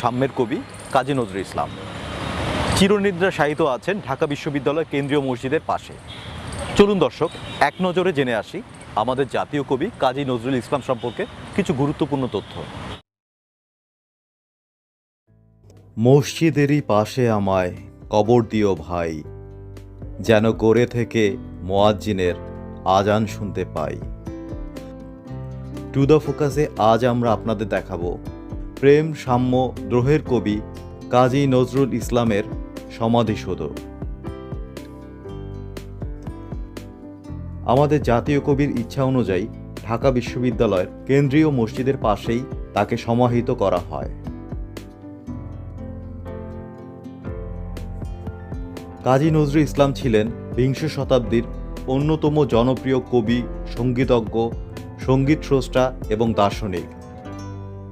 সাম্যের কবি কাজী নজরুল ইসলাম। চিরনিদ্রা শায়িত আছেন ঢাকা বিশ্ববিদ্যালয় কেন্দ্রীয় মসজিদের পাশে। চলুন দর্শক, এক নজরে জেনে আসি আমাদের জাতীয় কবি কাজী নজরুল ইসলাম সম্পর্কে কিছু গুরুত্বপূর্ণ তথ্য। মসজিদেরই পাশে আমায় কবর দিও ভাই, যেন করে থেকে মুয়াজ্জিনের আজান শুনতে পাই। টু দ্য ফোকাসে আজ আমরা আপনাদের দেখাবো প্রেম, সাম্য, দ্রোহের কবি কাজী নজরুল ইসলামের সমাধিসৌধ। আমাদের জাতীয় কবির ইচ্ছা অনুযায়ী ঢাকা বিশ্ববিদ্যালয়ের কেন্দ্রীয় মসজিদের পাশেই তাকে সমাহিত করা হয়। কাজী নজরুল ইসলাম ছিলেন বিংশ শতাব্দীর অন্যতম জনপ্রিয় কবি, সঙ্গীতজ্ঞ, সঙ্গীত স্রষ্টা এবং দার্শনিক,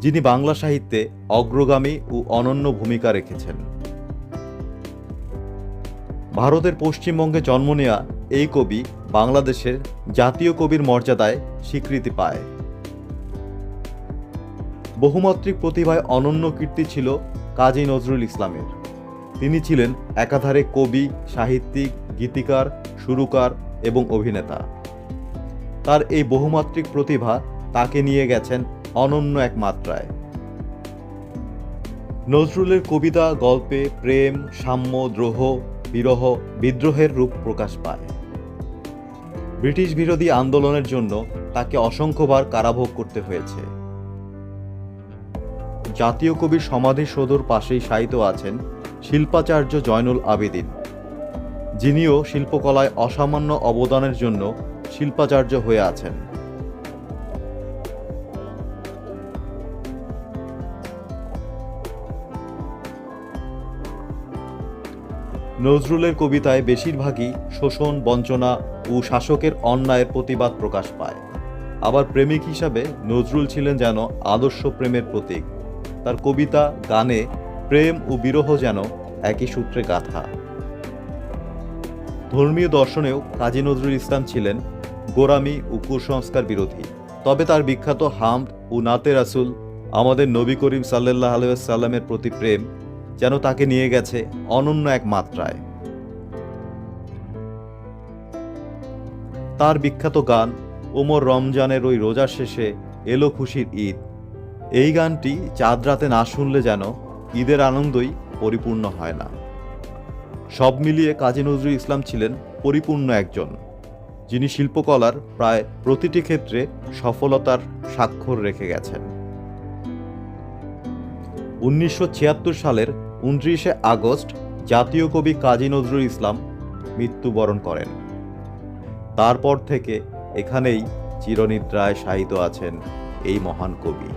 যিনি বাংলা সাহিত্যে অগ্রগামী ও অনন্য ভূমিকা রেখেছেন। ভারতের পশ্চিমবঙ্গে জন্ম নেওয়া এই কবি বাংলাদেশের জাতীয় কবির মর্যাদায় স্বীকৃতি পায়। বহুমাত্রিক প্রতিভায় অনন্য কীর্তি ছিল কাজী নজরুল ইসলামের। তিনি ছিলেন একাধারে কবি, সাহিত্যিক, গীতিকার, সুরকার এবং অভিনেতা। তার এই বহুমাত্রিক প্রতিভা তাকে নিয়ে গেছেন অনন্য এক মাত্রায়। নজরুলের কবিতা, গল্পে প্রেম, সাম্য, দ্রোহ, বিরহ, বিদ্রোহের রূপ প্রকাশ পায়। ব্রিটিশ বিরোধী আন্দোলনের জন্য তাকে অসংখ্যবার কারাভোগ করতে হয়েছে। জাতীয় কবির সমাধিসৌধর পাশেই শায়িত আছেন শিল্পাচার্য জয়নুল আবেদিন, যিনিও শিল্পকলায় অসামান্য অবদানের জন্য শিল্পাচার্য হয়ে আছেন। নজরুলের কবিতায় বেশিরভাগই শোষণ, বঞ্চনা ও শাসকের অন্যায়ের প্রতিবাদ প্রকাশ পায়। আবার প্রেমিক হিসাবে নজরুল ছিলেন যেন আদর্শ প্রেমের প্রতীক। তার কবিতা, গানে প্রেম ও বিরহ যেন একই সূত্রে গাঁথা। ধর্মীয় দর্শনেও কাজী নজরুল ইসলাম ছিলেন গোঁড়ামি ও কুসংস্কার বিরোধী। তবে তার বিখ্যাত হামদ ও নাতে রাসূল, আমাদের নবী করিম সাল্লাল্লাহু আলাইহি ওয়াসাল্লামের প্রতি প্রেম যেন তাকে নিয়ে গেছে অনন্য এক মাত্রায়। তার বিখ্যাত গান ওমর রমজানের ওই রোজার শেষে এলো খুশির ঈদ, এই গানটি চাঁদ রাতে না শুনলে যেন ঈদের আনন্দই পরিপূর্ণ হয় না। সব মিলিয়ে কাজী নজরুল ইসলাম ছিলেন পরিপূর্ণ একজন, যিনি শিল্পকলার প্রায় প্রতিটি ক্ষেত্রে সফলতার স্বাক্ষর রেখে গেছেন। 1976 সালের 29শে আগস্ট জাতীয় কবি কাজী নজরুল ইসলাম মৃত্যুবরণ করেন। তারপর থেকে এখানেই চিরনিদ্রায় শায়িত আছেন এই মহান কবি।